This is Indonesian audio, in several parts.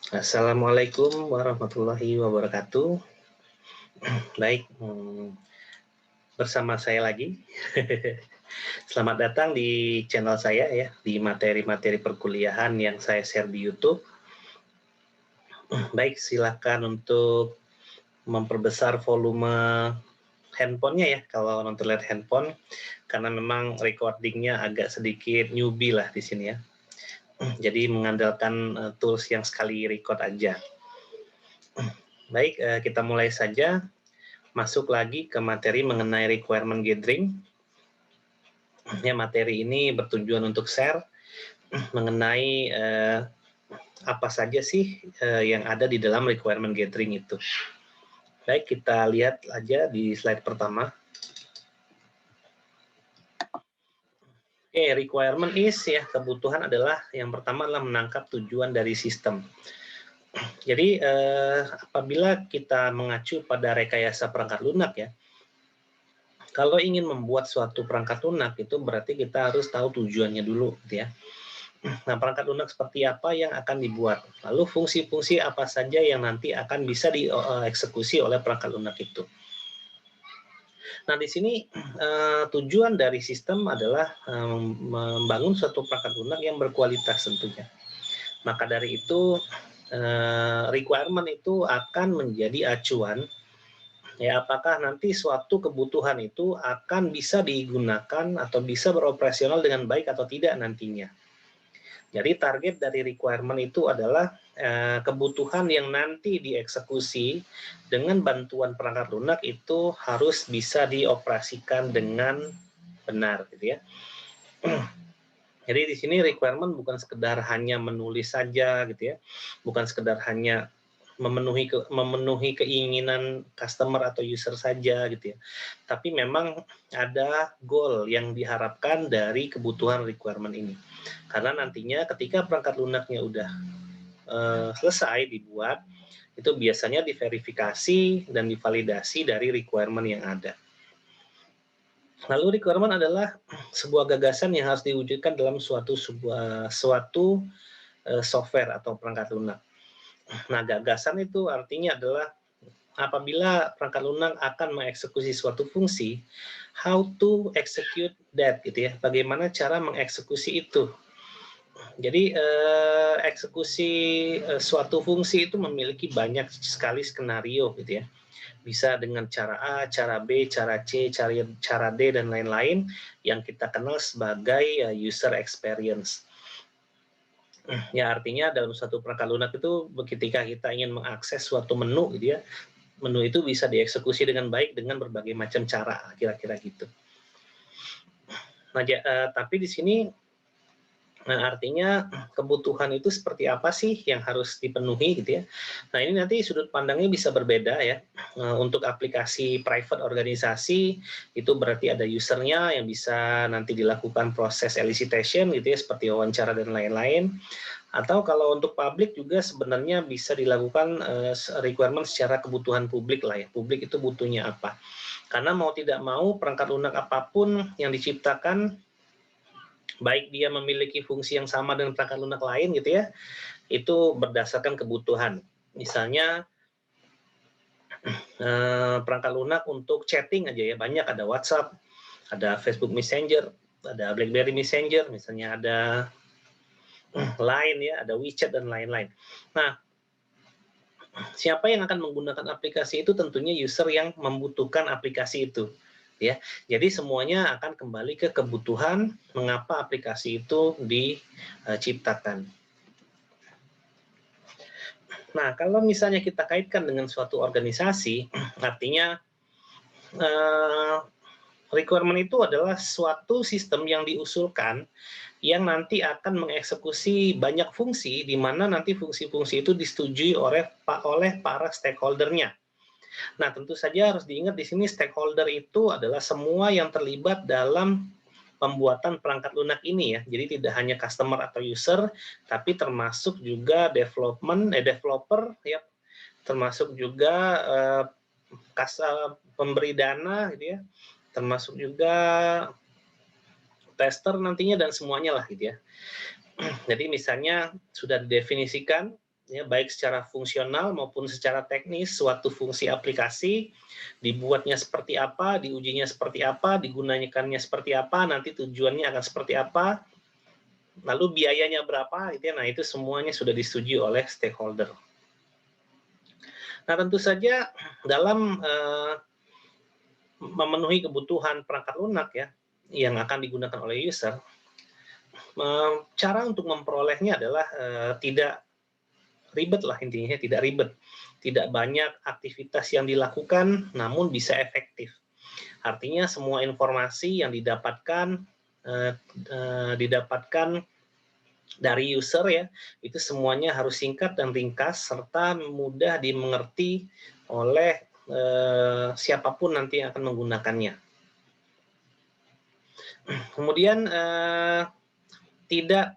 Assalamualaikum warahmatullahi wabarakatuh. Baik, bersama saya lagi. Selamat datang di channel saya ya, di materi-materi perkuliahan yang saya share di YouTube. Baik, silakan untuk memperbesar volume handphonenya ya, kalau nonton lihat handphone, karena memang recordingnya agak sedikit newbie lah di sini ya. Jadi mengandalkan tools yang sekali record aja. Baik, kita mulai saja. Masuk lagi ke materi mengenai requirement gathering. Ya, materi ini bertujuan untuk share mengenai apa saja sih yang ada di dalam requirement gathering itu. Baik, kita lihat aja di slide pertama. Requirement is ya, kebutuhan adalah yang pertama adalah menangkap tujuan dari sistem. Jadi apabila kita mengacu pada rekayasa perangkat lunak ya, kalau ingin membuat suatu perangkat lunak itu berarti kita harus tahu tujuannya dulu gitu ya. Nah, perangkat lunak seperti apa yang akan dibuat? Lalu fungsi-fungsi apa saja yang nanti akan bisa dieksekusi oleh perangkat lunak itu. Nah, di sini tujuan dari sistem adalah membangun suatu perangkat lunak yang berkualitas tentunya. Maka dari itu requirement itu akan menjadi acuan ya, apakah nanti suatu kebutuhan itu akan bisa digunakan atau bisa beroperasional dengan baik atau tidak nantinya. Jadi target dari requirement itu adalah kebutuhan yang nanti dieksekusi dengan bantuan perangkat lunak itu harus bisa dioperasikan dengan benar gitu ya. Jadi di sini requirement bukan sekedar hanya menulis saja gitu ya, bukan sekedar hanya memenuhi keinginan customer atau user saja gitu ya. Tapi memang ada goal yang diharapkan dari kebutuhan requirement ini. Karena nantinya ketika perangkat lunaknya udah selesai dibuat, itu biasanya diverifikasi dan divalidasi dari requirement yang ada. Lalu requirement adalah sebuah gagasan yang harus diwujudkan dalam suatu software atau perangkat lunak. Nah, gagasan itu artinya adalah apabila perangkat lunak akan mengeksekusi suatu fungsi, how to execute that gitu ya. Bagaimana cara mengeksekusi itu. Jadi eksekusi suatu fungsi itu memiliki banyak sekali skenario gitu ya. Bisa dengan cara A, cara B, cara C, cara D, dan lain-lain yang kita kenal sebagai user experience. Ya, artinya dalam suatu perangkat lunak itu ketika kita ingin mengakses suatu menu gitu ya, menu itu bisa dieksekusi dengan baik dengan berbagai macam cara, kira-kira gitu. Nah, tapi di sini artinya kebutuhan itu seperti apa sih yang harus dipenuhi gitu ya. Nah, ini nanti sudut pandangnya bisa berbeda ya. Untuk aplikasi private organisasi itu berarti ada usernya yang bisa nanti dilakukan proses elicitation gitu ya, seperti wawancara dan lain-lain. Atau kalau untuk publik juga sebenarnya bisa dilakukan requirement secara kebutuhan publik lah ya. Publik itu butuhnya apa. Karena mau tidak mau perangkat lunak apapun yang diciptakan, baik dia memiliki fungsi yang sama dengan perangkat lunak lain gitu ya, itu berdasarkan kebutuhan. Misalnya perangkat lunak untuk chatting aja ya, banyak, ada WhatsApp, ada Facebook Messenger, ada BlackBerry Messenger, misalnya ada Line ya, ada WeChat dan lain-lain. Nah, siapa yang akan menggunakan aplikasi itu tentunya user yang membutuhkan aplikasi itu. Ya, jadi semuanya akan kembali ke kebutuhan mengapa aplikasi itu diciptakan. Nah, kalau misalnya kita kaitkan dengan suatu organisasi, artinya requirement itu adalah suatu sistem yang diusulkan yang nanti akan mengeksekusi banyak fungsi, di mana nanti fungsi-fungsi itu disetujui oleh para stakeholder-nya. Nah, tentu saja harus diingat di sini stakeholder itu adalah semua yang terlibat dalam pembuatan perangkat lunak ini ya. Jadi tidak hanya customer atau user, tapi termasuk juga developer ya, termasuk juga pemberi dana gitu ya, termasuk juga tester nantinya dan semuanya lah gitu ya. Jadi misalnya sudah didefinisikan ya, baik secara fungsional maupun secara teknis suatu fungsi aplikasi, dibuatnya seperti apa, diujinya seperti apa, digunakannya seperti apa, nanti tujuannya akan seperti apa, lalu biayanya berapa, gitu ya. Nah, itu semuanya sudah disetujui oleh stakeholder. Nah, tentu saja dalam memenuhi kebutuhan perangkat lunak ya yang akan digunakan oleh user, cara untuk memperolehnya adalah tidak ribet lah, intinya tidak ribet, tidak banyak aktivitas yang dilakukan, namun bisa efektif. Artinya semua informasi yang didapatkan dari user ya, itu semuanya harus singkat dan ringkas serta mudah dimengerti oleh siapapun nanti yang akan menggunakannya. Kemudian tidak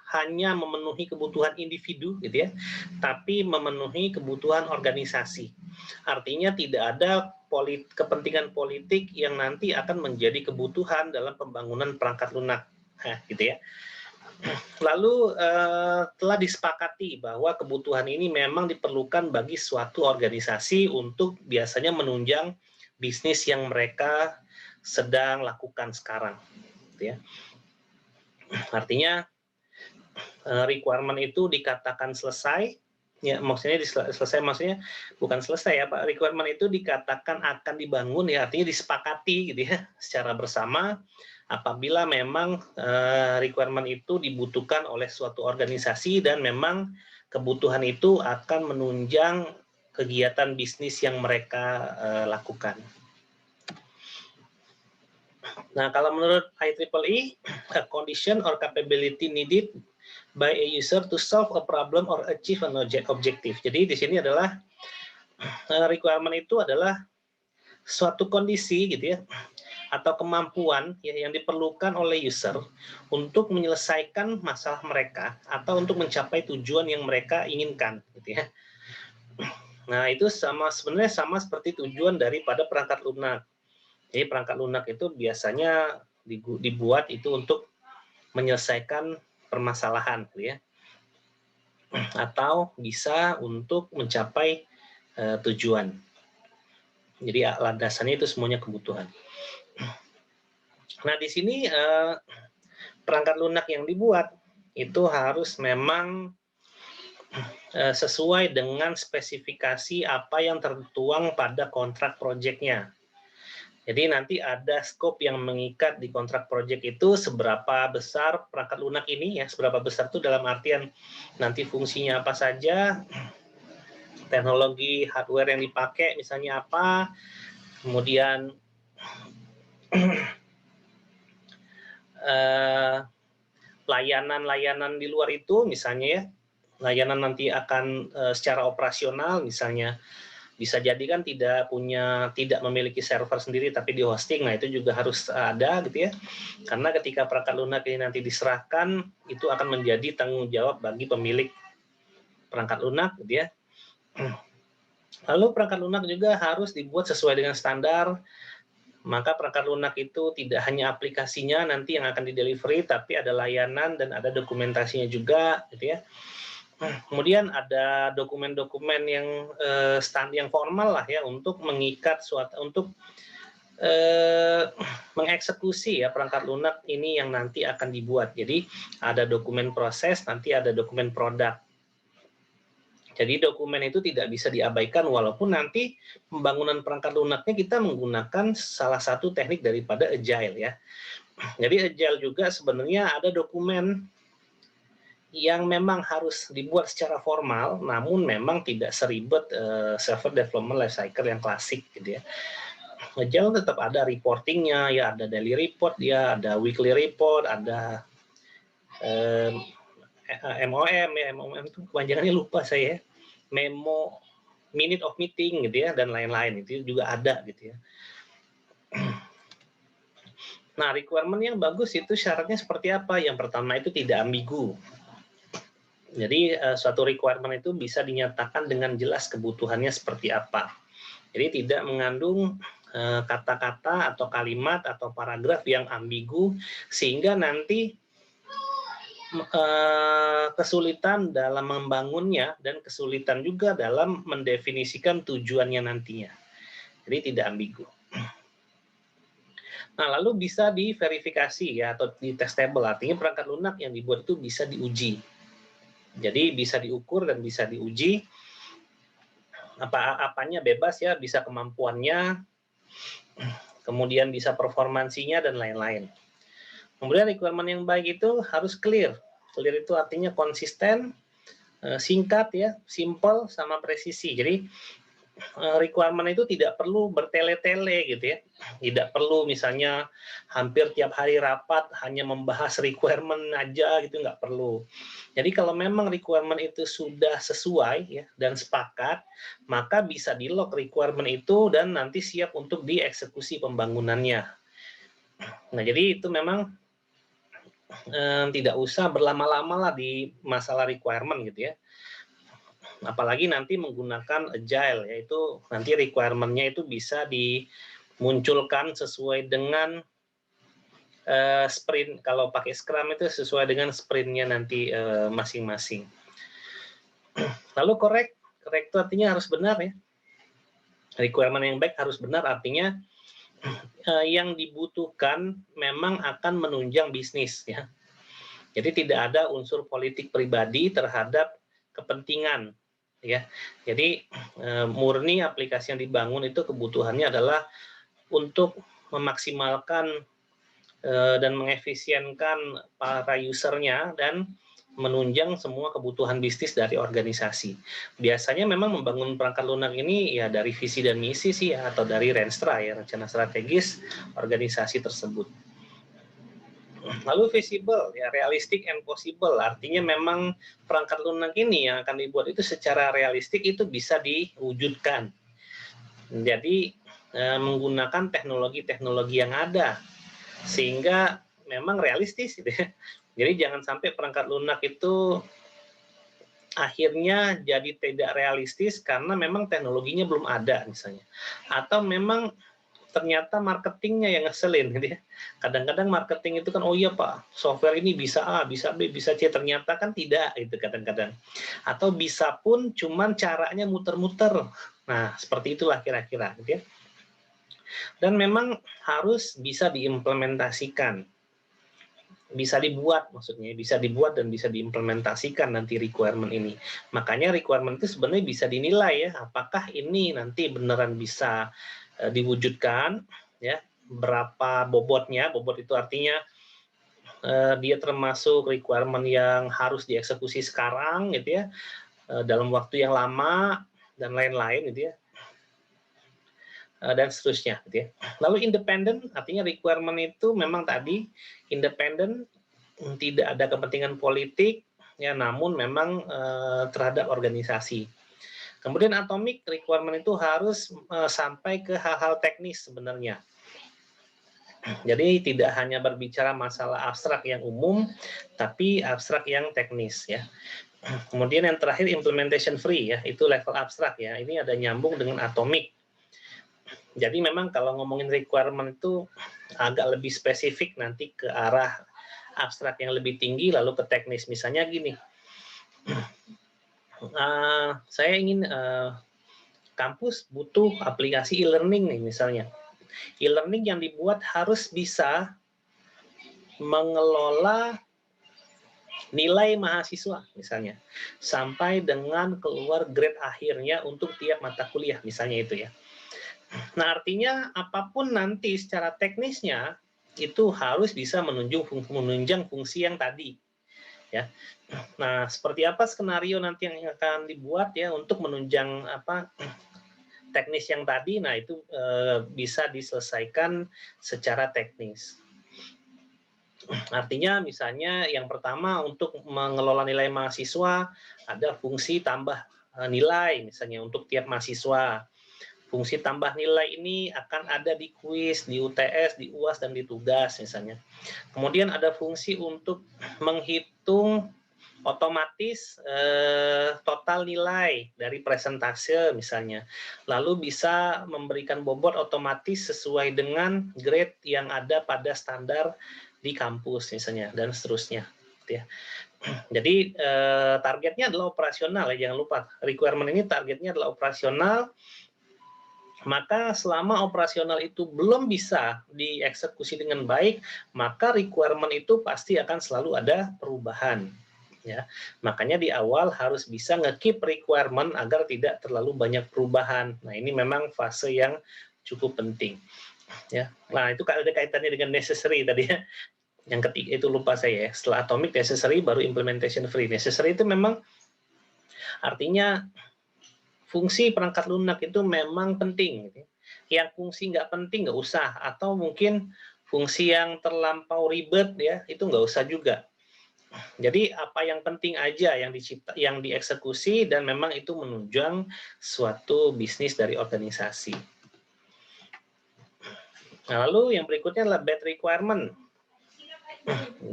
hanya memenuhi kebutuhan individu gitu ya, tapi memenuhi kebutuhan organisasi. Artinya tidak ada kepentingan politik yang nanti akan menjadi kebutuhan dalam pembangunan perangkat lunak, gitu ya. Lalu telah disepakati bahwa kebutuhan ini memang diperlukan bagi suatu organisasi untuk biasanya menunjang bisnis yang mereka sedang lakukan sekarang, gitu ya. Artinya requirement itu dikatakan selesai, ya maksudnya selesai maksudnya bukan selesai ya Pak, requirement itu dikatakan akan dibangun ya, artinya disepakati gitu ya secara bersama apabila memang requirement itu dibutuhkan oleh suatu organisasi dan memang kebutuhan itu akan menunjang kegiatan bisnis yang mereka lakukan. Nah, kalau menurut IEEE, a condition or capability needed by a user to solve a problem or achieve an objective. Jadi di sini adalah requirement itu adalah suatu kondisi gitu ya, atau kemampuan ya, yang diperlukan oleh user untuk menyelesaikan masalah mereka atau untuk mencapai tujuan yang mereka inginkan gitu ya. Nah, itu sebenarnya sama seperti tujuan daripada perangkat lunak. Jadi perangkat lunak itu biasanya dibuat itu untuk menyelesaikan permasalahan, gitu ya, atau bisa untuk mencapai tujuan. Jadi landasannya itu semuanya kebutuhan. Nah, di sini perangkat lunak yang dibuat itu harus memang sesuai dengan spesifikasi apa yang tertuang pada kontrak proyeknya. Jadi nanti ada scope yang mengikat di kontrak proyek itu seberapa besar perangkat lunak ini ya, seberapa besar itu dalam artian nanti fungsinya apa saja, teknologi hardware yang dipakai misalnya apa, kemudian layanan-layanan di luar itu misalnya ya, layanan nanti akan secara operasional misalnya bisa jadi kan tidak memiliki server sendiri tapi di hosting. Nah, itu juga harus ada gitu ya. Karena ketika perangkat lunak ini nanti diserahkan, itu akan menjadi tanggung jawab bagi pemilik perangkat lunak gitu ya. Lalu perangkat lunak juga harus dibuat sesuai dengan standar. Maka perangkat lunak itu tidak hanya aplikasinya nanti yang akan didelivery, tapi ada layanan dan ada dokumentasinya juga gitu ya. Kemudian ada dokumen-dokumen yang yang formal lah ya untuk mengikat untuk mengeksekusi ya perangkat lunak ini yang nanti akan dibuat. Jadi ada dokumen proses, nanti ada dokumen produk. Jadi dokumen itu tidak bisa diabaikan walaupun nanti pembangunan perangkat lunaknya kita menggunakan salah satu teknik daripada Agile ya. Jadi Agile juga sebenarnya ada dokumen yang memang harus dibuat secara formal, namun memang tidak seribet software development lifecycle yang klasik gitu ya. Agile tetap ada reportingnya, ya ada daily report, dia ada weekly report, ada MOM, ya MOM itu kepanjangannya lupa saya, memo, minute of meeting gitu ya, dan lain-lain itu juga ada gitu ya. Nah, requirement yang bagus itu syaratnya seperti apa? Yang pertama itu tidak ambigu. Jadi suatu requirement itu bisa dinyatakan dengan jelas kebutuhannya seperti apa. Jadi tidak mengandung kata-kata atau kalimat atau paragraf yang ambigu sehingga nanti kesulitan dalam membangunnya dan kesulitan juga dalam mendefinisikan tujuannya nantinya. Jadi tidak ambigu. Nah, lalu bisa diverifikasi ya atau di testable, artinya perangkat lunak yang dibuat itu bisa diuji. Jadi bisa diukur dan bisa diuji. Apanya bebas ya, bisa kemampuannya, kemudian bisa performansinya dan lain-lain. Kemudian requirement yang baik itu harus clear. Clear itu artinya konsisten, singkat ya, simple sama presisi. Jadi requirement itu tidak perlu bertele-tele gitu ya. Tidak perlu misalnya hampir tiap hari rapat hanya membahas requirement aja gitu, nggak perlu. Jadi kalau memang requirement itu sudah sesuai ya dan sepakat, maka bisa di-lock requirement itu dan nanti siap untuk dieksekusi pembangunannya. Nah, jadi itu memang tidak usah berlama-lama lah di masalah requirement gitu ya. Apalagi nanti menggunakan agile, yaitu nanti requirement-nya itu bisa dimunculkan sesuai dengan sprint. Kalau pakai Scrum itu sesuai dengan sprint-nya nanti masing-masing. Lalu correct itu artinya harus benar ya. Requirement yang baik harus benar, artinya yang dibutuhkan memang akan menunjang bisnis ya. Jadi tidak ada unsur politik pribadi terhadap kepentingan ya. Jadi murni aplikasi yang dibangun itu kebutuhannya adalah untuk memaksimalkan dan mengefisienkan para usernya dan menunjang semua kebutuhan bisnis dari organisasi. Biasanya memang membangun perangkat lunak ini ya dari visi dan misi sih ya, atau dari Renstra ya, rencana strategis organisasi tersebut. Lalu visible ya, realistic and possible, artinya memang perangkat lunak ini yang akan dibuat itu secara realistik itu bisa diwujudkan. Jadi menggunakan teknologi-teknologi yang ada sehingga memang realistis gitu ya. Jadi jangan sampai perangkat lunak itu akhirnya jadi tidak realistis karena memang teknologinya belum ada misalnya. Atau memang ternyata marketingnya yang ngeselin gitu ya. Kadang-kadang marketing itu kan, oh iya Pak, software ini bisa A, bisa B, bisa C, ternyata kan tidak gitu kadang-kadang. Atau bisa pun cuman caranya muter-muter. Nah, seperti itulah kira-kira gitu ya. Dan memang harus bisa diimplementasikan. Bisa dibuat maksudnya, bisa dibuat dan bisa diimplementasikan nanti requirement ini. Makanya requirement itu sebenarnya bisa dinilai ya, apakah ini nanti beneran bisa diwujudkan ya, berapa bobotnya. Bobot itu artinya dia termasuk requirement yang harus dieksekusi sekarang gitu ya, dalam waktu yang lama dan lain-lain gitu ya, dan seterusnya gitu ya. Lalu independen artinya requirement itu memang tadi independen, tidak ada kepentingan politik ya, namun memang terhadap organisasi. Kemudian atomic requirement itu harus sampai ke hal-hal teknis sebenarnya. Jadi tidak hanya berbicara masalah abstrak yang umum, tapi abstrak yang teknis ya. Kemudian yang terakhir implementation free ya, itu level abstrak ya. Ini ada nyambung dengan atomic. Jadi memang kalau ngomongin requirement itu agak lebih spesifik nanti ke arah abstrak yang lebih tinggi lalu ke teknis. Misalnya gini, saya ingin kampus butuh aplikasi e-learning nih misalnya. E-learning yang dibuat harus bisa mengelola nilai mahasiswa misalnya sampai dengan keluar grade akhirnya untuk tiap mata kuliah misalnya itu ya. Nah, artinya apapun nanti secara teknisnya itu harus bisa menunjang fungsi yang tadi ya. Nah, seperti apa skenario nanti yang akan dibuat ya untuk menunjang apa teknis yang tadi, nah itu bisa diselesaikan secara teknis. Artinya misalnya yang pertama untuk mengelola nilai mahasiswa ada fungsi tambah nilai misalnya untuk tiap mahasiswa. Fungsi tambah nilai ini akan ada di kuis, di UTS, di UAS, dan di tugas misalnya. Kemudian ada fungsi untuk menghitung otomatis total nilai dari presentase misalnya. Lalu bisa memberikan bobot otomatis sesuai dengan grade yang ada pada standar di kampus misalnya, dan seterusnya. gitu ya. Jadi targetnya adalah operasional ya, jangan lupa requirement ini targetnya adalah operasional. Maka selama operasional itu belum bisa dieksekusi dengan baik, maka requirement itu pasti akan selalu ada perubahan. Ya, makanya di awal harus bisa nge-keep requirement agar tidak terlalu banyak perubahan. Nah, ini memang fase yang cukup penting. Ya, nah itu ada kaitannya dengan necessary tadi ya. Yang ketiga itu lupa saya ya. Setelah atomic, necessary, baru implementation free. Necessary itu memang artinya fungsi perangkat lunak itu memang penting. Yang fungsi nggak penting nggak usah, atau mungkin fungsi yang terlampau ribet ya itu nggak usah juga. Jadi apa yang penting aja yang dieksekusi dan memang itu menunjang suatu bisnis dari organisasi. Nah, lalu yang berikutnya adalah bad requirement.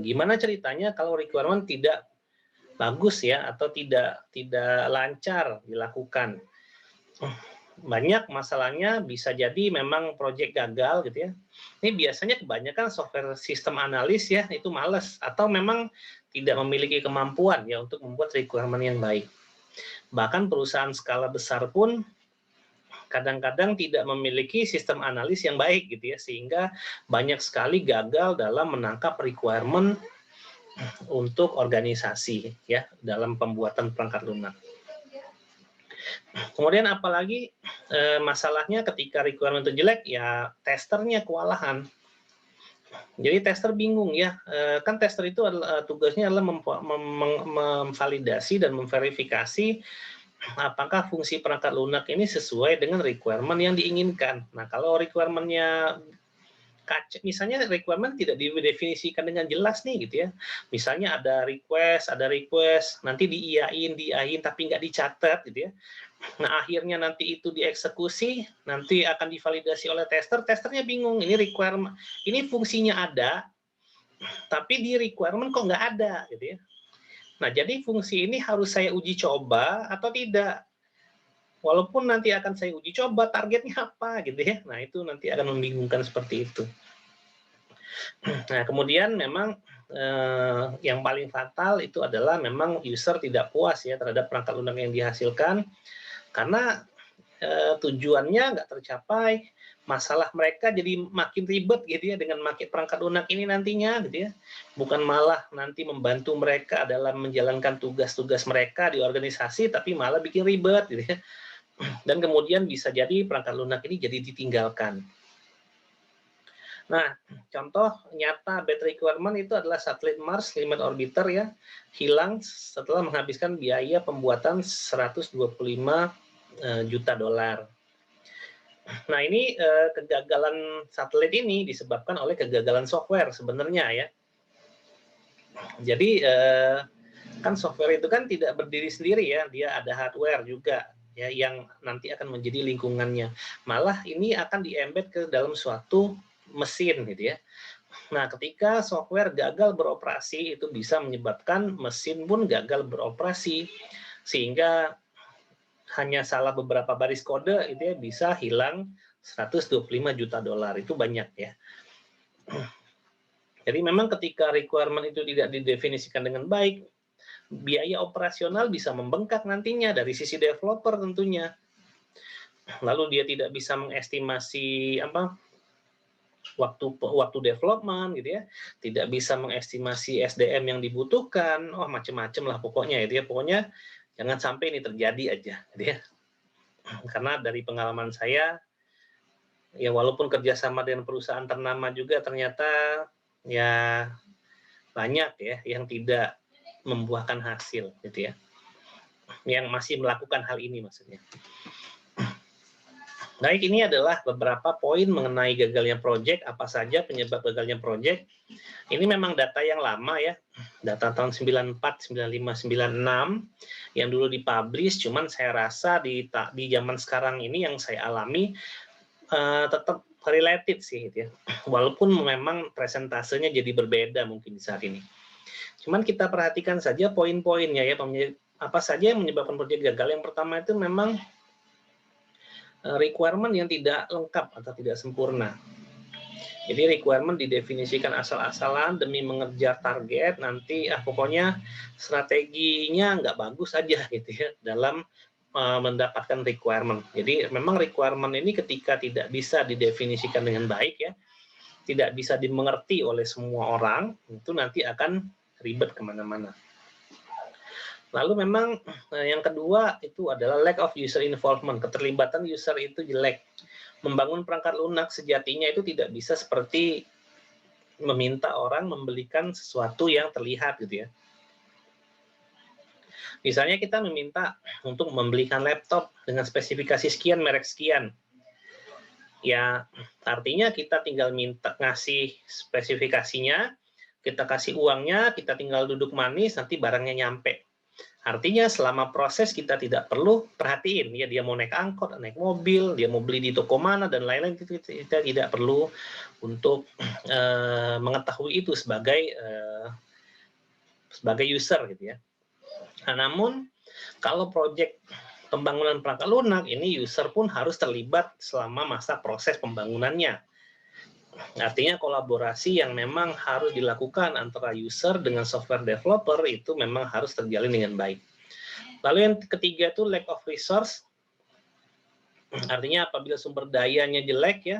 Gimana ceritanya kalau requirement tidak bagus ya atau tidak lancar dilakukan? Banyak masalahnya, bisa jadi memang proyek gagal gitu ya. Ini biasanya kebanyakan software sistem analis ya itu males atau memang tidak memiliki kemampuan ya untuk membuat requirement yang baik. Bahkan perusahaan skala besar pun kadang-kadang tidak memiliki sistem analis yang baik gitu ya, sehingga banyak sekali gagal dalam menangkap requirement untuk organisasi ya dalam pembuatan perangkat lunak. Kemudian apalagi masalahnya ketika requirement itu jelek ya testernya kewalahan. Jadi tester bingung ya, kan tester itu adalah tugasnya adalah memvalidasi dan memverifikasi apakah fungsi perangkat lunak ini sesuai dengan requirement yang diinginkan. Nah, kalau requirement-nya misalnya requirement tidak didefinisikan dengan jelas nih gitu ya. Misalnya ada request, nanti diiyain, tapi nggak dicatat gitu ya. Nah, akhirnya nanti itu dieksekusi, nanti akan divalidasi oleh testernya bingung, ini requirement, ini fungsinya ada, tapi di requirement kok nggak ada gitu ya. Nah, jadi fungsi ini harus saya uji coba atau tidak? Walaupun nanti akan saya uji coba, targetnya apa gitu ya. Nah, itu nanti akan membingungkan seperti itu. Nah, kemudian memang yang paling fatal itu adalah memang user tidak puas ya terhadap perangkat lunak yang dihasilkan karena tujuannya nggak tercapai, masalah mereka jadi makin ribet gitu ya dengan pakai perangkat lunak ini nantinya gitu ya, bukan malah nanti membantu mereka dalam menjalankan tugas-tugas mereka di organisasi, tapi malah bikin ribet gitu ya, dan kemudian bisa jadi perangkat lunak ini jadi ditinggalkan. Nah, contoh nyata bad requirement itu adalah satelit Mars Limit Orbiter ya, hilang setelah menghabiskan biaya pembuatan 125 juta dolar. Nah, ini kegagalan satelit ini disebabkan oleh kegagalan software sebenarnya ya. Jadi kan software itu kan tidak berdiri sendiri ya, dia ada hardware juga ya yang nanti akan menjadi lingkungannya. Malah ini akan di-embed ke dalam suatu mesin gitu ya. Nah, ketika software gagal beroperasi itu bisa menyebabkan mesin pun gagal beroperasi sehingga hanya salah beberapa baris kode itu ya bisa hilang 125 juta dolar. Itu banyak ya. Jadi memang ketika requirement itu tidak didefinisikan dengan baik, biaya operasional bisa membengkak nantinya dari sisi developer tentunya. Lalu dia tidak bisa mengestimasi waktu development gitu ya, tidak bisa mengestimasi SDM yang dibutuhkan, macam-macam lah pokoknya itu ya, pokoknya jangan sampai ini terjadi aja gitu ya. Karena dari pengalaman saya ya walaupun kerjasama dengan perusahaan ternama juga ternyata ya banyak ya yang tidak membuahkan hasil gitu ya, yang masih melakukan hal ini maksudnya. Baik, ini adalah beberapa poin mengenai gagalnya proyek, apa saja penyebab gagalnya proyek. Ini memang data yang lama ya, data tahun 94, 95, 96 yang dulu dipublish, cuman saya rasa di zaman sekarang ini yang saya alami tetap related sih gitu ya. Walaupun memang presentasenya jadi berbeda mungkin di saat ini. Cuman kita perhatikan saja poin-poinnya ya, apa saja yang menyebabkan proyek gagal. Yang pertama itu memang requirement yang tidak lengkap atau tidak sempurna. Jadi requirement didefinisikan asal-asalan demi mengejar target, nanti pokoknya strateginya nggak bagus aja gitu ya dalam mendapatkan requirement. Jadi memang requirement ini ketika tidak bisa didefinisikan dengan baik ya, tidak bisa dimengerti oleh semua orang, itu nanti akan ribet kemana-mana. Lalu memang yang kedua itu adalah lack of user involvement, keterlibatan user itu jelek. Membangun perangkat lunak sejatinya itu tidak bisa seperti meminta orang membelikan sesuatu yang terlihat gitu ya. Misalnya kita meminta untuk membelikan laptop dengan spesifikasi sekian, merek sekian. Ya, artinya kita tinggal minta ngasih spesifikasinya, kita kasih uangnya, kita tinggal duduk manis, nanti barangnya nyampe. Artinya selama proses kita tidak perlu perhatiin ya, dia mau naik angkot, naik mobil, dia mau beli di toko mana dan lain-lain, kita tidak perlu untuk mengetahui itu sebagai user gitu ya. Nah, namun kalau proyek pembangunan perangkat lunak ini user pun harus terlibat selama masa proses pembangunannya. Artinya kolaborasi yang memang harus dilakukan antara user dengan software developer itu memang harus terjalin dengan baik. Lalu yang ketiga itu lack of resource. Artinya apabila sumber dayanya jelek ya,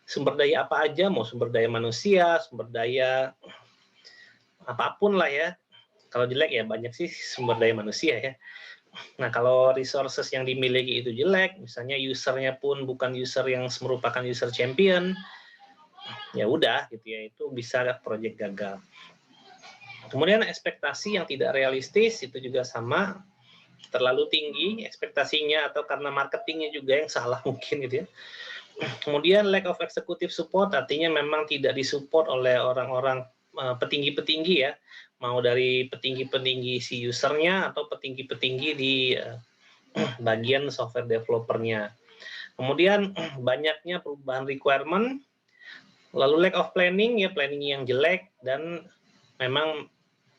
sumber daya apa aja, mau sumber daya manusia, sumber daya apapun lah ya. Kalau jelek ya banyak sih sumber daya manusia ya. Nah, kalau resources yang dimiliki itu jelek, misalnya usernya pun bukan user yang merupakan user champion, ya udah gitu ya, itu bisa proyek gagal. Kemudian ekspektasi yang tidak realistis itu juga sama, terlalu tinggi ekspektasinya atau karena marketingnya juga yang salah mungkin gitu ya. Kemudian lack of executive support, artinya memang tidak disupport oleh orang-orang petinggi-petinggi ya, mau dari petinggi-petinggi si usernya atau petinggi-petinggi di bagian software developernya. Kemudian banyaknya perubahan requirement, lalu lack of planning ya, planning yang jelek, dan memang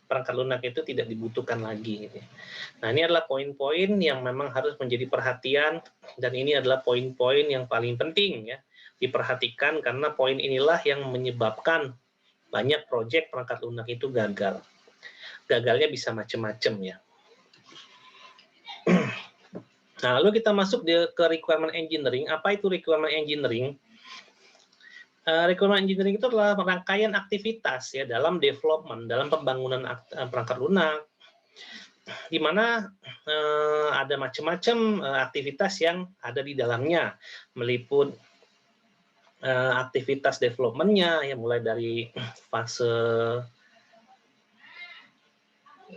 perangkat lunak itu tidak dibutuhkan lagi. Gitu. Nah, ini adalah poin-poin yang memang harus menjadi perhatian, dan ini adalah poin-poin yang paling penting ya diperhatikan, karena poin inilah yang menyebabkan banyak proyek perangkat lunak itu gagal. Gagalnya bisa macam-macam ya. Nah, lalu kita masuk ke requirement engineering. Apa itu requirement engineering? Requirement engineering itu adalah rangkaian aktivitas ya dalam development, dalam pembangunan perangkat lunak, di mana ada macam-macam aktivitas yang ada di dalamnya, meliput aktivitas developmentnya ya, mulai dari fase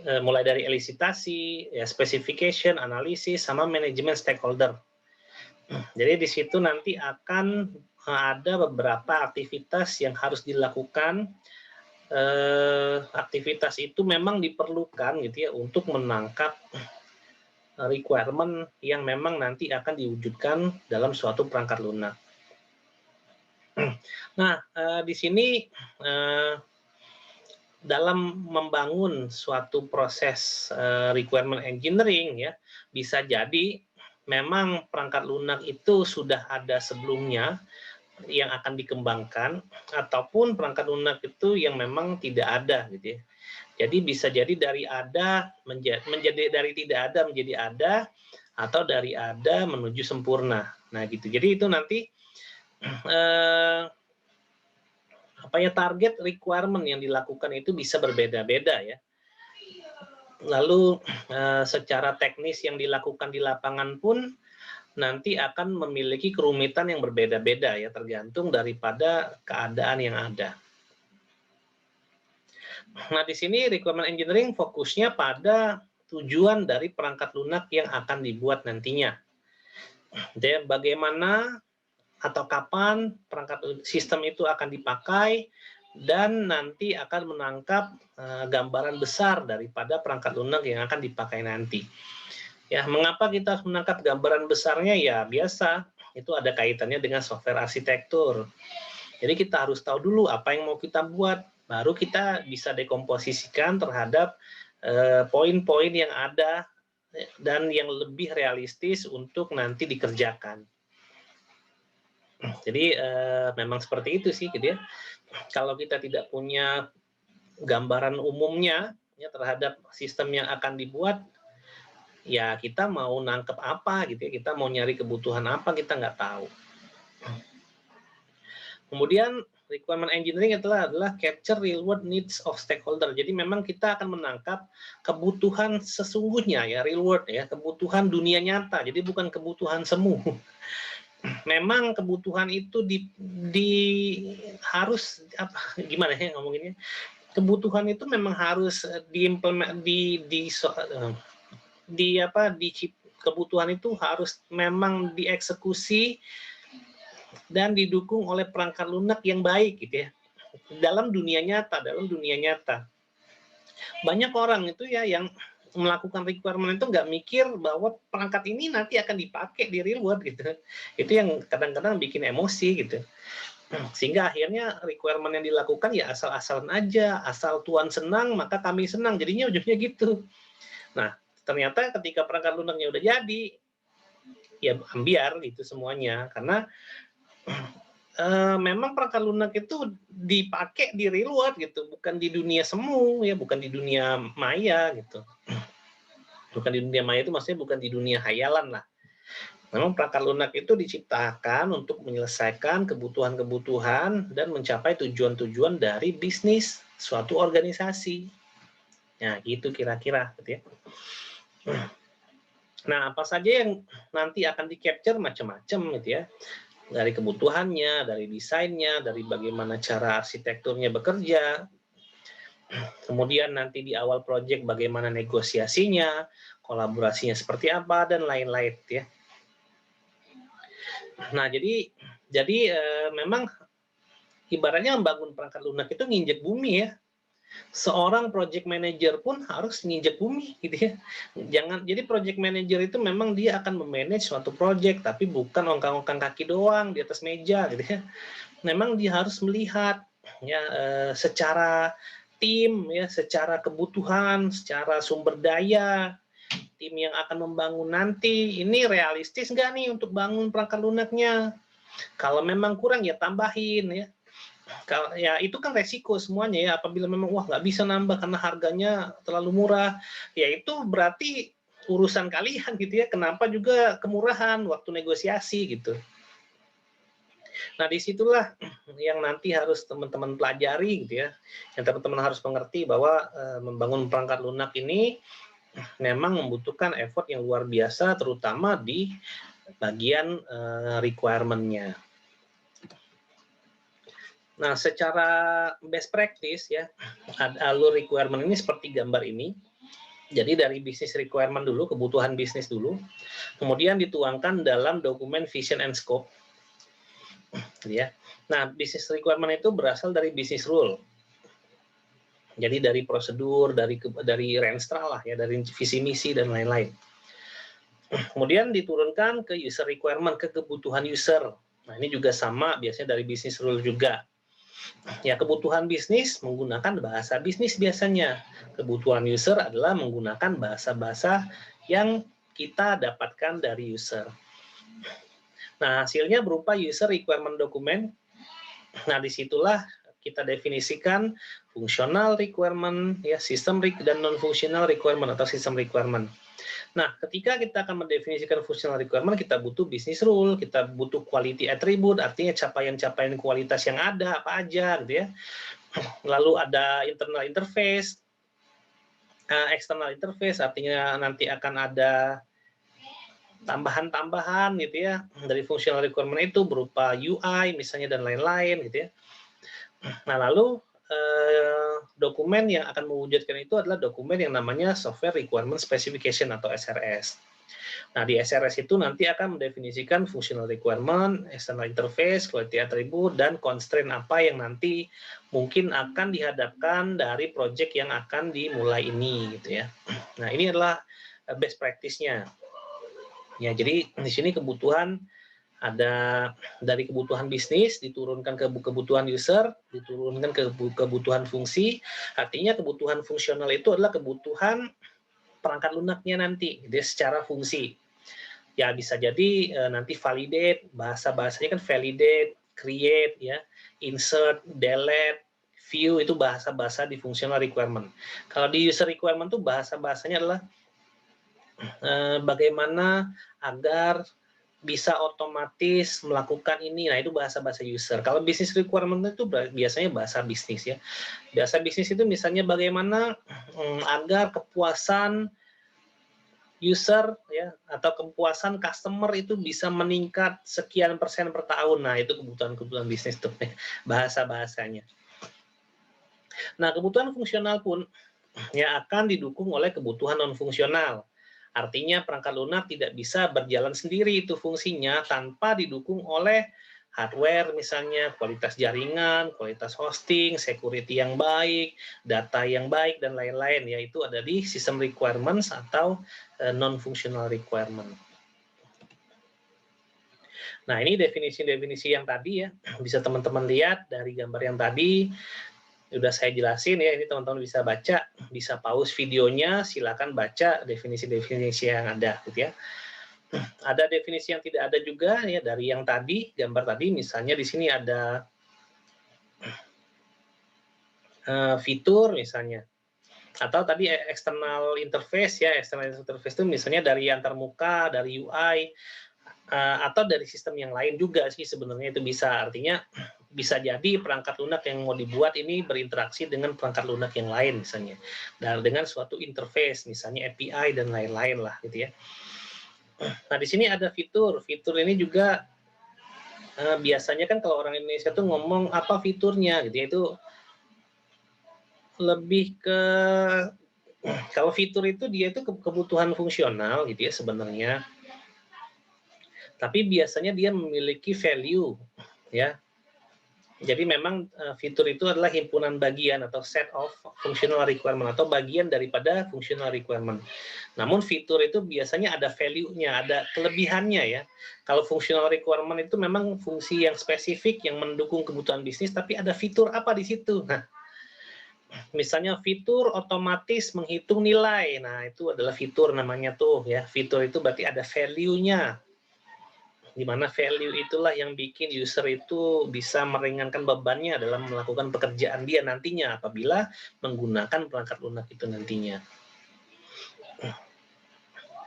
mulai dari elisitasi, ya, specification, analisis, sama manajemen stakeholder. Jadi di situ nanti akan ada beberapa aktivitas yang harus dilakukan. Aktivitas itu memang diperlukan gitu ya untuk menangkap requirement yang memang nanti akan diwujudkan dalam suatu perangkat lunak. Nah, di sini dalam membangun suatu proses requirement engineering ya, bisa jadi memang perangkat lunak itu sudah ada sebelumnya yang akan dikembangkan, ataupun perangkat lunak itu yang memang tidak ada gitu ya. Jadi bisa jadi dari ada menjadi dari tidak ada menjadi ada, atau dari ada menuju sempurna. Nah gitu. Jadi itu nanti target requirement yang dilakukan itu bisa berbeda-beda ya. Lalu secara teknis yang dilakukan di lapangan pun nanti akan memiliki kerumitan yang berbeda-beda ya, tergantung daripada keadaan yang ada. Nah, di sini requirement engineering fokusnya pada tujuan dari perangkat lunak yang akan dibuat nantinya. Dan bagaimana atau kapan perangkat sistem itu akan dipakai, dan nanti akan menangkap gambaran besar daripada perangkat lunak yang akan dipakai nanti. Ya, mengapa kita harus menangkap gambaran besarnya? Ya, biasa, itu ada kaitannya dengan software arsitektur. Jadi kita harus tahu dulu apa yang mau kita buat, baru kita bisa dekomposisikan terhadap poin-poin yang ada dan yang lebih realistis untuk nanti dikerjakan. Jadi memang seperti itu sih gitu ya. Kalau kita tidak punya gambaran umumnya ya terhadap sistem yang akan dibuat, ya kita mau nangkep apa gitu ya, kita mau nyari kebutuhan apa kita nggak tahu. Kemudian requirement engineering adalah capture real world needs of stakeholder. Jadi memang kita akan menangkap kebutuhan sesungguhnya ya, real world ya, kebutuhan dunia nyata. Jadi bukan kebutuhan semu. Memang kebutuhan itu harus apa gimana ya ngomonginnya? Kebutuhan itu memang harus diimplement kebutuhan itu harus memang dieksekusi dan didukung oleh perangkat lunak yang baik gitu ya. Dalam dunia nyata. Banyak orang itu ya yang melakukan requirement itu nggak mikir bahwa perangkat ini nanti akan dipakai di real world gitu. Itu yang kadang-kadang bikin emosi gitu. Sehingga akhirnya requirement yang dilakukan ya asal-asalan aja, asal Tuhan senang maka kami senang. Jadinya ujungnya gitu. Nah, ternyata ketika perangkat lunaknya udah jadi, ya ambiar gitu semuanya. Karena memang perangkat lunak itu dipakai di real world gitu, bukan di dunia semu ya, bukan di dunia maya gitu. Bukan di dunia maya itu maksudnya bukan di dunia hayalan lah. Memang perangkat lunak itu diciptakan untuk menyelesaikan kebutuhan-kebutuhan dan mencapai tujuan-tujuan dari bisnis suatu organisasi. Nah, gitu kira-kira gitu ya. Nah, apa saja yang nanti akan di-capture macam-macam gitu ya. Dari kebutuhannya, dari desainnya, dari bagaimana cara arsitekturnya bekerja. Kemudian nanti di awal proyek bagaimana negosiasinya, kolaborasinya seperti apa dan lain-lain ya. Nah, jadi memang ibaratnya membangun perangkat lunak itu nginjek bumi ya. Seorang project manager pun harus nginjek bumi gitu ya. Jadi project manager itu memang dia akan memanage suatu project tapi bukan ongkang-ongkang kaki doang di atas meja gitu ya. Memang dia harus melihat ya secara tim ya, secara kebutuhan, secara sumber daya tim yang akan membangun nanti ini realistis nggak nih untuk bangun perangkat lunaknya. Kalau memang kurang ya tambahin ya. Ya itu kan resiko semuanya ya. Apabila memang wah nggak bisa nambah karena harganya terlalu murah, ya itu berarti urusan kalian gitu ya. Kenapa juga kemurahan waktu negosiasi gitu. Nah disitulah yang nanti harus teman-teman pelajari gitu ya. Yang teman-teman harus mengerti bahwa membangun perangkat lunak ini memang membutuhkan effort yang luar biasa, terutama di bagian requirement-nya. Nah, secara best practice ya, alur requirement ini seperti gambar ini. Jadi dari bisnis requirement dulu, kebutuhan bisnis dulu, kemudian dituangkan dalam dokumen vision and scope. Ya. Nah, bisnis requirement itu berasal dari business rule. Jadi dari prosedur, dari Renstra lah ya, dari visi misi dan lain-lain. Kemudian diturunkan ke user requirement, ke kebutuhan user. Nah, ini juga sama biasanya dari business rule juga. Ya, kebutuhan bisnis menggunakan bahasa bisnis biasanya. Kebutuhan user adalah menggunakan bahasa-bahasa yang kita dapatkan dari user. Nah, hasilnya berupa user requirement document. Nah, disitulah kita definisikan fungsional requirement, ya, sistem dan non-functional requirement atau sistem requirement. Nah, ketika kita akan mendefinisikan functional requirement, kita butuh business rule, kita butuh quality attribute, artinya capaian-capaian kualitas yang ada, apa aja, gitu ya. Lalu ada internal interface, external interface, artinya nanti akan ada tambahan-tambahan, gitu ya, dari functional requirement itu berupa UI, misalnya, dan lain-lain, gitu ya. Nah, lalu dokumen yang akan mewujudkan itu adalah dokumen yang namanya Software Requirement Specification atau SRS. Nah, di SRS itu nanti akan mendefinisikan functional requirement, external interface, quality attribute, dan constraint apa yang nanti mungkin akan dihadapkan dari project yang akan dimulai ini, gitu ya. Nah, ini adalah best practice-nya. Ya, jadi di sini kebutuhan ada dari kebutuhan bisnis diturunkan ke kebutuhan user, diturunkan ke kebutuhan fungsi. Artinya kebutuhan fungsional itu adalah kebutuhan perangkat lunaknya nanti, jadi secara fungsi. Ya bisa jadi nanti validate, bahasa-bahasanya kan validate, create, ya, insert, delete, view itu bahasa-bahasa di functional requirement. Kalau di user requirement tuh bahasa-bahasanya adalah bagaimana agar bisa otomatis melakukan ini. Nah, itu bahasa-bahasa user. Kalau business requirement itu biasanya bahasa bisnis ya. Bahasa bisnis itu misalnya bagaimana agar kepuasan user ya atau kepuasan customer itu bisa meningkat sekian persen per tahun. Nah, itu kebutuhan-kebutuhan bisnis tuh bahasa-bahasanya. Nah, kebutuhan fungsional pun ya akan didukung oleh kebutuhan non fungsional. Artinya perangkat lunak tidak bisa berjalan sendiri itu fungsinya tanpa didukung oleh hardware misalnya, kualitas jaringan, kualitas hosting, security yang baik, data yang baik, dan lain-lain. Yaitu ada di system requirements atau non-functional requirement. Nah, ini definisi-definisi yang tadi ya, bisa teman-teman lihat dari gambar yang tadi, udah saya jelasin ya, ini teman-teman bisa baca, bisa pause videonya, silakan baca definisi-definisi yang ada gitu ya. Ada definisi yang tidak ada juga ya dari yang tadi, gambar tadi misalnya di sini ada fitur misalnya. Atau tadi external interface ya, external interface itu misalnya dari antarmuka, dari UI, atau dari sistem yang lain juga sih sebenarnya itu bisa. Artinya bisa jadi perangkat lunak yang mau dibuat ini berinteraksi dengan perangkat lunak yang lain misalnya. Dan dengan suatu interface misalnya API dan lain-lain lah gitu ya. Nah, di sini ada fitur. Fitur ini juga biasanya kan kalau orang Indonesia tuh ngomong apa fiturnya gitu ya, itu lebih ke kalau fitur itu dia itu kebutuhan fungsional gitu ya sebenarnya. Tapi biasanya dia memiliki value ya. Jadi memang fitur itu adalah himpunan bagian atau set of functional requirement atau bagian daripada functional requirement. Namun fitur itu biasanya ada value-nya, ada kelebihannya ya. Kalau functional requirement itu memang fungsi yang spesifik yang mendukung kebutuhan bisnis, tapi ada fitur apa di situ? Nah, misalnya fitur otomatis menghitung nilai. Nah, itu adalah fitur namanya tuh ya. Fitur itu berarti ada value-nya. Di mana value itulah yang bikin user itu bisa meringankan bebannya dalam melakukan pekerjaan dia nantinya apabila menggunakan perangkat lunak itu nantinya.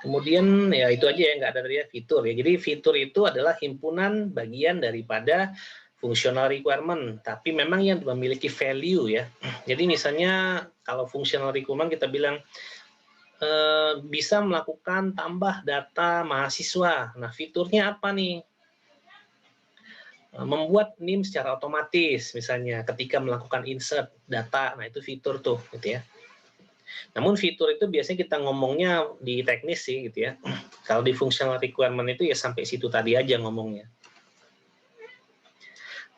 Kemudian ya itu aja ya, nggak ada tadi ya fitur ya. Jadi fitur itu adalah himpunan bagian daripada functional requirement, tapi memang yang memiliki value ya. Jadi misalnya kalau functional requirement kita bilang bisa melakukan tambah data mahasiswa. Nah, fiturnya apa nih? Membuat NIM secara otomatis misalnya ketika melakukan insert data. Nah, itu fitur tuh gitu ya. Namun fitur itu biasanya kita ngomongnya di teknis sih gitu ya. Kalau di functional requirement itu ya sampai situ tadi aja ngomongnya.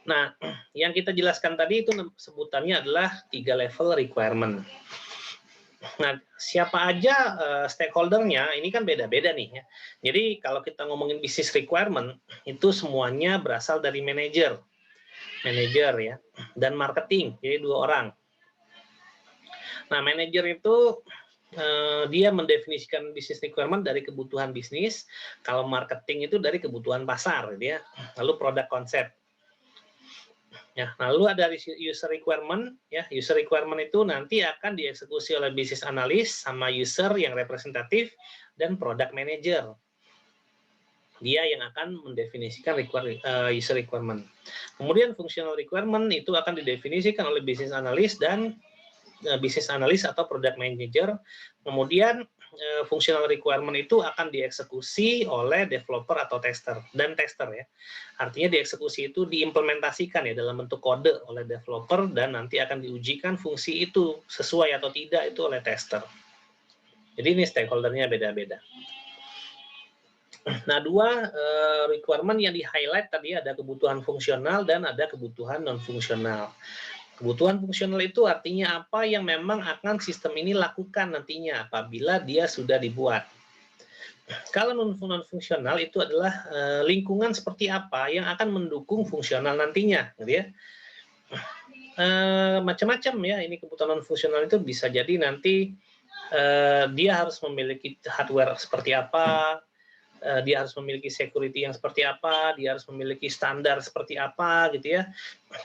Nah, yang kita jelaskan tadi itu sebutannya adalah 3 level requirement. Nah, siapa aja stakeholder-nya ini kan beda-beda nih ya. Jadi kalau kita ngomongin business requirement itu semuanya berasal dari manajer ya, dan marketing, jadi 2 orang. Nah, manajer itu dia mendefinisikan business requirement dari kebutuhan bisnis, kalau marketing itu dari kebutuhan pasar, gitu ya. Lalu produk konsep. Ya, lalu ada user requirement, ya. User requirement itu nanti akan dieksekusi oleh business analyst sama user yang representatif dan product manager. Dia yang akan mendefinisikan user requirement. Kemudian functional requirement itu akan didefinisikan oleh business analyst dan business analyst atau product manager. Kemudian functional requirement itu akan dieksekusi oleh developer atau tester ya. Artinya dieksekusi itu diimplementasikan ya dalam bentuk kode oleh developer dan nanti akan diujikan fungsi itu sesuai atau tidak itu oleh tester. Jadi ini stakeholder-nya beda-beda. Nah, 2 requirement yang di-highlight tadi ada kebutuhan fungsional dan ada kebutuhan non-fungsional. Kebutuhan fungsional itu artinya apa yang memang akan sistem ini lakukan nantinya apabila dia sudah dibuat. Kalau non-fungsional itu adalah lingkungan seperti apa yang akan mendukung fungsional nantinya, gitu ya. Macam-macam ya, ini kebutuhan non-fungsional itu bisa jadi nanti dia harus memiliki hardware seperti apa, dia harus memiliki security yang seperti apa, dia harus memiliki standar seperti apa gitu ya.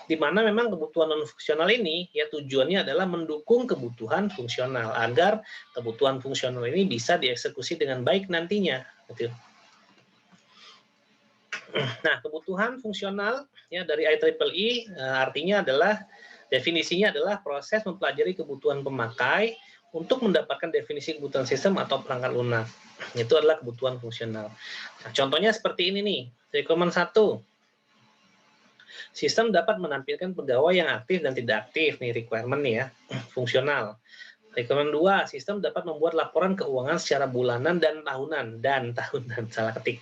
Di mana memang kebutuhan non fungsional ini ya tujuannya adalah mendukung kebutuhan fungsional agar kebutuhan fungsional ini bisa dieksekusi dengan baik nantinya gitu. Nah, kebutuhan fungsional ya dari IEEE artinya adalah definisinya adalah proses mempelajari kebutuhan pemakai untuk mendapatkan definisi kebutuhan sistem atau perangkat lunak. Itu adalah kebutuhan fungsional. Nah, contohnya seperti ini nih, requirement 1. Sistem dapat menampilkan pegawai yang aktif dan tidak aktif, nih requirement nih ya, fungsional. Requirement 2, sistem dapat membuat laporan keuangan secara bulanan dan tahunan, salah ketik.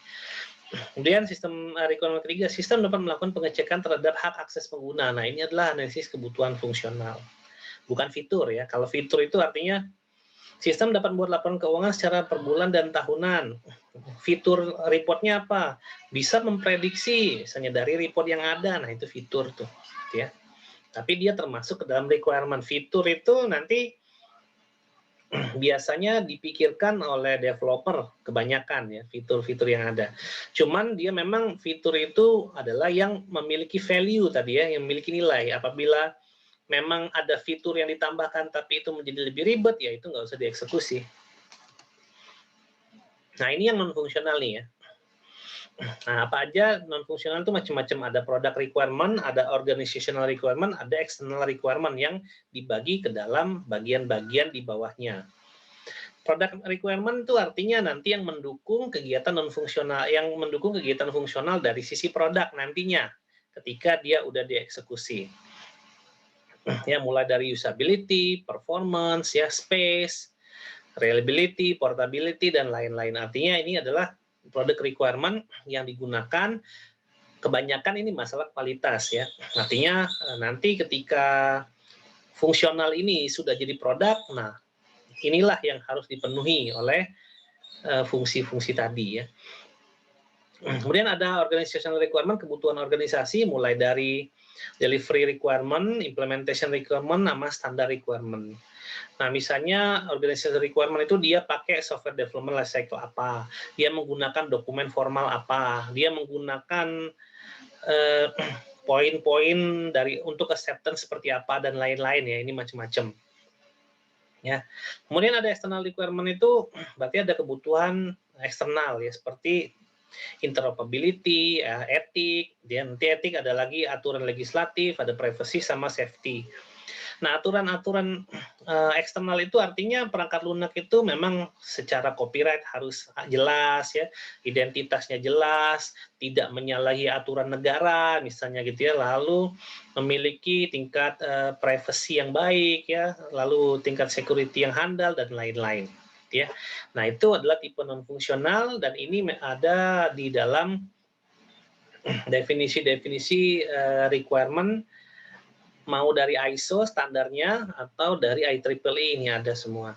Kemudian sistem requirement ketiga, sistem dapat melakukan pengecekan terhadap hak akses pengguna. Nah, ini adalah analisis kebutuhan fungsional. Bukan fitur ya. Kalau fitur itu artinya sistem dapat membuat laporan keuangan secara per bulan dan tahunan. Fitur reportnya apa? Bisa memprediksi misalnya dari report yang ada. Nah, itu fitur tuh, ya. Tapi dia termasuk ke dalam requirement. Fitur itu nanti biasanya dipikirkan oleh developer kebanyakan ya fitur-fitur yang ada. Cuman dia memang fitur itu adalah yang memiliki value tadi ya, yang memiliki nilai. Apabila memang ada fitur yang ditambahkan tapi itu menjadi lebih ribet ya itu nggak usah dieksekusi. Nah ini yang non fungsional nih ya. Nah apa aja non fungsional itu macam-macam, ada product requirement, ada organizational requirement, ada external requirement yang dibagi ke dalam bagian-bagian di bawahnya. Product requirement itu artinya nanti yang mendukung kegiatan non fungsional, yang mendukung kegiatan fungsional dari sisi produk nantinya ketika dia udah dieksekusi. Ya mulai dari usability, performance, ya space, reliability, portability dan lain-lain. Artinya ini adalah product requirement yang digunakan kebanyakan ini masalah kualitas ya. Artinya nanti ketika fungsional ini sudah jadi produk, nah inilah yang harus dipenuhi oleh fungsi-fungsi tadi ya. Kemudian ada organizational requirement, kebutuhan organisasi mulai dari delivery requirement, implementation requirement, sama standar requirement. Nah, misalnya organizational requirement itu dia pakai software development lifecycle apa, dia menggunakan dokumen formal apa, dia menggunakan poin-poin dari untuk acceptance seperti apa dan lain-lain ya, ini macam-macam. Ya. Kemudian ada external requirement itu berarti ada kebutuhan eksternal ya seperti interoperability, etik, dan nanti etik ada lagi aturan legislatif, ada privacy sama safety. Nah, aturan-aturan eksternal itu artinya perangkat lunak itu memang secara copyright harus jelas ya, identitasnya jelas, tidak menyalahi aturan negara misalnya gitu ya, lalu memiliki tingkat privacy yang baik ya, lalu tingkat security yang handal dan lain-lain ya. Nah, itu adalah tipe non fungsional dan ini ada di dalam definisi-definisi requirement mau dari ISO standarnya atau dari IEEE, ini ada semua.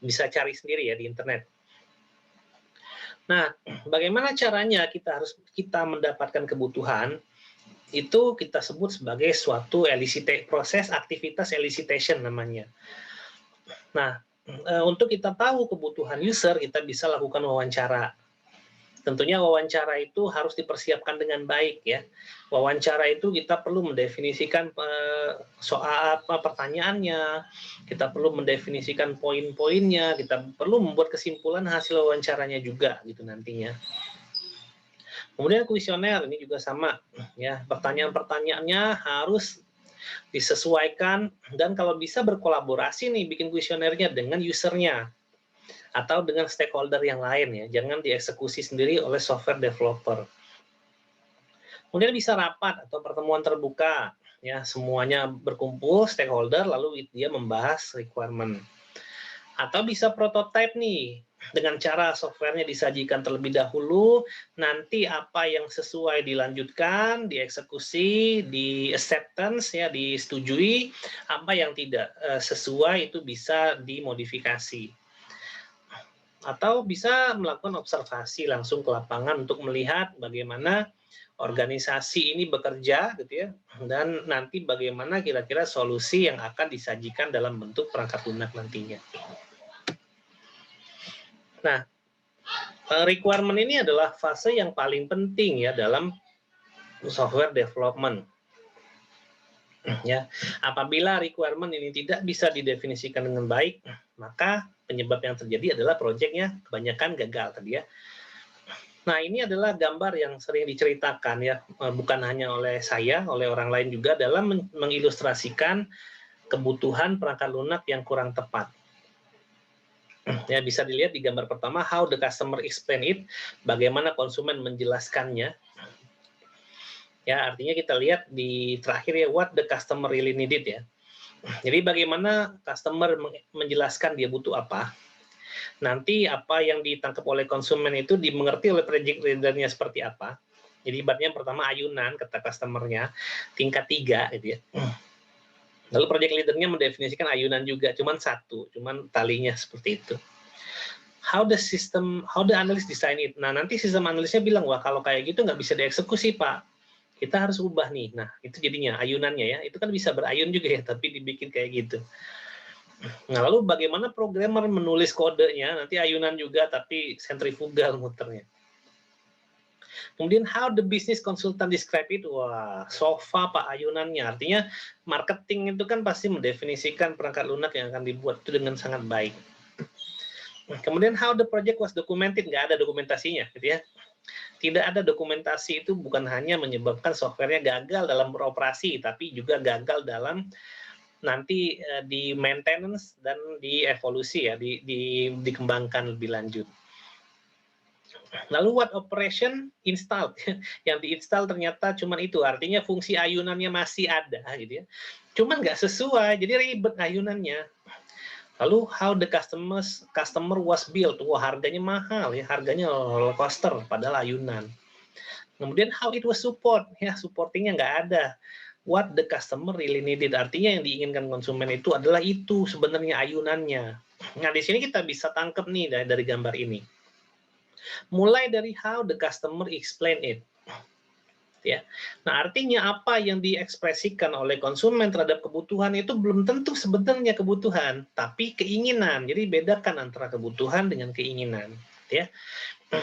Bisa cari sendiri ya di internet. Nah, bagaimana caranya kita mendapatkan kebutuhan? Itu kita sebut sebagai suatu proses aktivitas elicitation namanya. Nah, untuk kita tahu kebutuhan user, kita bisa lakukan wawancara. Tentunya wawancara itu harus dipersiapkan dengan baik ya. Wawancara itu kita perlu mendefinisikan soal apa pertanyaannya, kita perlu mendefinisikan poin-poinnya, kita perlu membuat kesimpulan hasil wawancaranya juga gitu nantinya. Kemudian kuesioner ini juga sama ya, pertanyaan-pertanyaannya harus disesuaikan dan kalau bisa berkolaborasi nih bikin kuesionernya dengan usernya atau dengan stakeholder yang lain ya, jangan dieksekusi sendiri oleh software developer. Kemudian bisa rapat atau pertemuan terbuka, ya semuanya berkumpul stakeholder lalu dia membahas requirement. Atau bisa prototype nih, dengan cara softwarenya disajikan terlebih dahulu, nanti apa yang sesuai dilanjutkan, dieksekusi, di acceptance ya disetujui, apa yang tidak sesuai itu bisa dimodifikasi. Atau bisa melakukan observasi langsung ke lapangan untuk melihat bagaimana organisasi ini bekerja gitu ya, dan nanti bagaimana kira-kira solusi yang akan disajikan dalam bentuk perangkat lunak nantinya. Nah, Requirement ini adalah fase yang paling penting ya dalam software development. Ya, apabila requirement ini tidak bisa didefinisikan dengan baik, maka penyebab yang terjadi adalah proyeknya kebanyakan gagal tadi ya. Nah, ini adalah gambar yang sering diceritakan ya, bukan hanya oleh saya, oleh orang lain juga dalam mengilustrasikan kebutuhan perangkat lunak yang kurang tepat. Ya, bisa dilihat di gambar pertama, how the customer explain it, bagaimana konsumen menjelaskannya. Ya, artinya kita lihat di terakhir ya, what the customer really needed ya. Jadi bagaimana customer menjelaskan dia butuh apa, nanti apa yang ditangkap oleh konsumen itu dimengerti oleh project leader-nya seperti apa. Jadi ibaratnya pertama ayunan, kata customer-nya, tingkat 3 gitu ya. Lalu project leader-nya mendefinisikan ayunan juga, cuman satu, cuman talinya seperti itu. How the analyst design it. Nah, nanti sistem analisnya bilang, wah kalau kayak gitu nggak bisa dieksekusi, Pak. Kita harus ubah nih. Nah, itu jadinya ayunannya ya. Itu kan bisa berayun juga ya, tapi dibikin kayak gitu. Nah, lalu bagaimana programmer menulis kodenya, nanti ayunan juga, tapi sentrifugal muternya. Kemudian how the business consultant describe it, wah sofa Pak ayunannya, artinya marketing itu kan pasti mendefinisikan perangkat lunak yang akan dibuat itu dengan sangat baik. Kemudian how the project was documented, nggak ada dokumentasinya, gitu ya. Tidak ada dokumentasi itu bukan hanya menyebabkan softwarenya gagal dalam beroperasi, tapi juga gagal dalam nanti di maintenance dan di evolusi ya, dikembangkan lebih lanjut. Lalu what operation installed, yang diinstal ternyata cuma itu, artinya fungsi ayunannya masih ada gitu ya, cuman nggak sesuai, jadi ribet ayunannya. Lalu how the customer was built, wah harganya mahal ya, harganya roller coaster padahal ayunan. Kemudian how it was support, ya supportingnya nggak ada. What the customer really needed, artinya yang diinginkan konsumen itu adalah itu sebenarnya ayunannya. Nah di sini kita bisa tangkap nih dari gambar ini. Mulai dari how the customer explain it. Ya. Nah, artinya apa yang diekspresikan oleh konsumen terhadap kebutuhan itu belum tentu sebenarnya kebutuhan, tapi keinginan. Jadi bedakan antara kebutuhan dengan keinginan, ya.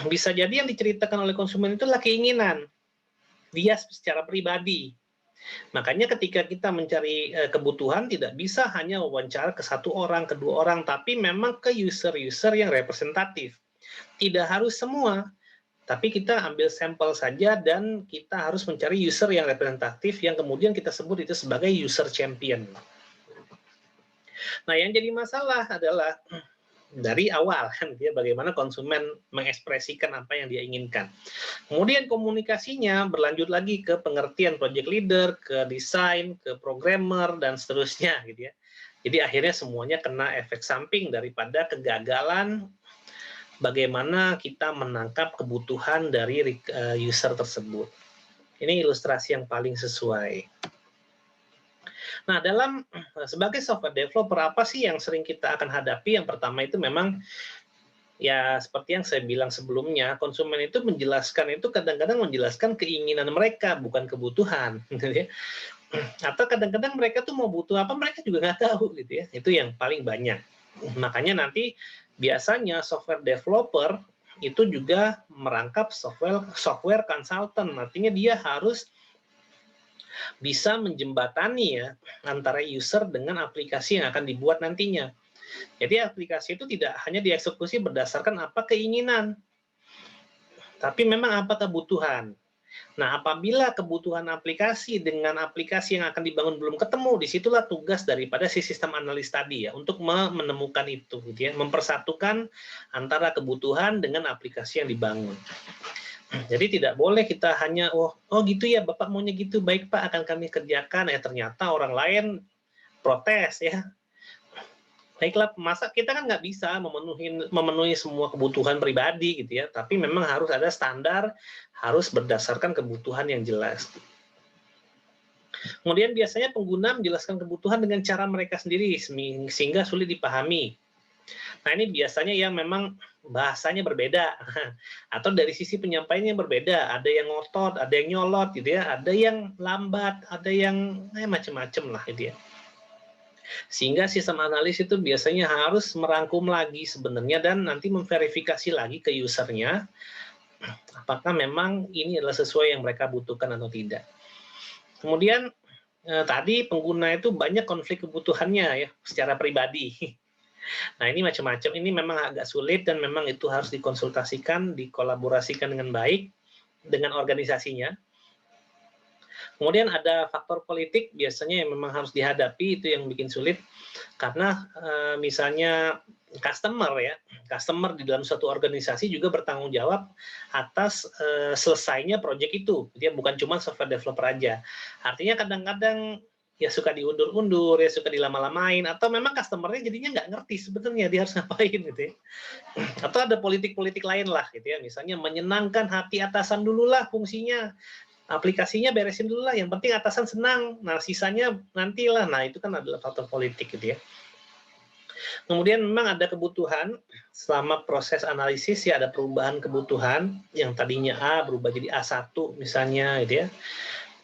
Bisa jadi yang diceritakan oleh konsumen itu adalah keinginan dia secara pribadi. Makanya ketika kita mencari kebutuhan tidak bisa hanya wawancara ke satu orang, kedua orang, tapi memang ke user-user yang representatif. Tidak harus semua, tapi kita ambil sampel saja dan kita harus mencari user yang representatif yang kemudian kita sebut itu sebagai user champion. Nah, yang jadi masalah adalah dari awal kan dia bagaimana konsumen mengekspresikan apa yang dia inginkan. Kemudian komunikasinya berlanjut lagi ke pengertian project leader, ke desain, ke programmer dan seterusnya gitu ya. Jadi akhirnya semuanya kena efek samping daripada kegagalan bagaimana kita menangkap kebutuhan dari user tersebut. Ini ilustrasi yang paling sesuai. Nah, sebagai software developer, apa sih yang sering kita akan hadapi? Yang pertama itu memang, ya seperti yang saya bilang sebelumnya, konsumen itu kadang-kadang menjelaskan keinginan mereka, bukan kebutuhan. Atau kadang-kadang mereka tuh mau butuh apa, mereka juga nggak tahu gitu ya. Itu yang paling banyak. Makanya nanti biasanya software developer itu juga merangkap software consultant, artinya dia harus bisa menjembatani ya antara user dengan aplikasi yang akan dibuat nantinya. Jadi aplikasi itu tidak hanya dieksekusi berdasarkan apa keinginan, tapi memang apa kebutuhan. Nah, apabila kebutuhan aplikasi dengan aplikasi yang akan dibangun belum ketemu, disitulah tugas daripada si sistem analis tadi ya, untuk menemukan itu, gitu ya, mempersatukan antara kebutuhan dengan aplikasi yang dibangun. Jadi tidak boleh kita hanya, oh gitu ya, Bapak maunya gitu, baik Pak, akan kami kerjakan, ternyata orang lain protes ya. Baiklah, masa kita kan nggak bisa memenuhi semua kebutuhan pribadi gitu ya, tapi memang harus ada standar, harus berdasarkan kebutuhan yang jelas. Kemudian biasanya pengguna menjelaskan kebutuhan dengan cara mereka sendiri, sehingga sulit dipahami. Nah ini biasanya yang memang bahasanya berbeda, atau dari sisi penyampaiannya berbeda, ada yang ngotot, ada yang nyolot gitu ya, ada yang lambat, ada yang macam-macam lah gitu ya. Sehingga sistem analis itu biasanya harus merangkum lagi sebenarnya dan nanti memverifikasi lagi ke usernya apakah memang ini adalah sesuai yang mereka butuhkan atau tidak. Kemudian tadi pengguna itu banyak konflik kebutuhannya ya secara pribadi. Nah ini macam-macam, ini memang agak sulit dan memang itu harus dikonsultasikan, dikolaborasikan dengan baik dengan organisasinya. Kemudian ada faktor politik biasanya yang memang harus dihadapi, itu yang bikin sulit karena misalnya customer di dalam suatu organisasi juga bertanggung jawab atas selesainya proyek itu, dia bukan cuma software developer aja. Artinya kadang-kadang ya suka diundur-undur, ya suka dilama-lamain, atau memang customernya jadinya nggak ngerti sebenarnya dia harus ngapain gitu ya. Atau ada politik-politik lain lah gitu ya, misalnya menyenangkan hati atasan dulu lah fungsinya, aplikasinya beresin dulu lah, yang penting atasan senang, nah sisanya nantilah. Nah itu kan adalah faktor politik gitu ya. Kemudian memang ada kebutuhan selama proses analisis ya, ada perubahan kebutuhan yang tadinya A berubah jadi A1 misalnya gitu ya.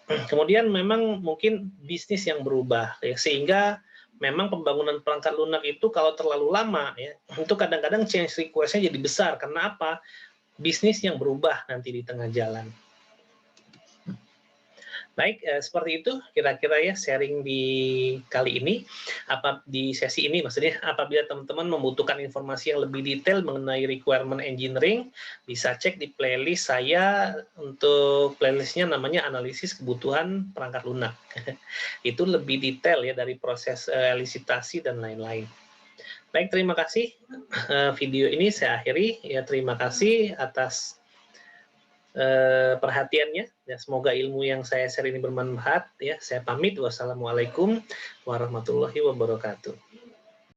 Kemudian memang mungkin bisnis yang berubah ya, sehingga memang pembangunan perangkat lunak itu kalau terlalu lama ya, itu kadang-kadang change request-nya jadi besar. Karena apa? Bisnis yang berubah nanti di tengah jalan. Baik, seperti itu kira-kira ya sharing di kali ini. Di sesi ini maksudnya, apabila teman-teman membutuhkan informasi yang lebih detail mengenai requirement engineering, bisa cek di playlist saya. Untuk playlistnya namanya analisis kebutuhan perangkat lunak. Itu lebih detail ya dari proses elisitasi dan lain-lain. Baik, terima kasih. Video ini saya akhiri. Ya, terima kasih atas perhatiannya ya, semoga ilmu yang saya share ini bermanfaat ya. Saya pamit, wassalamualaikum warahmatullahi wabarakatuh.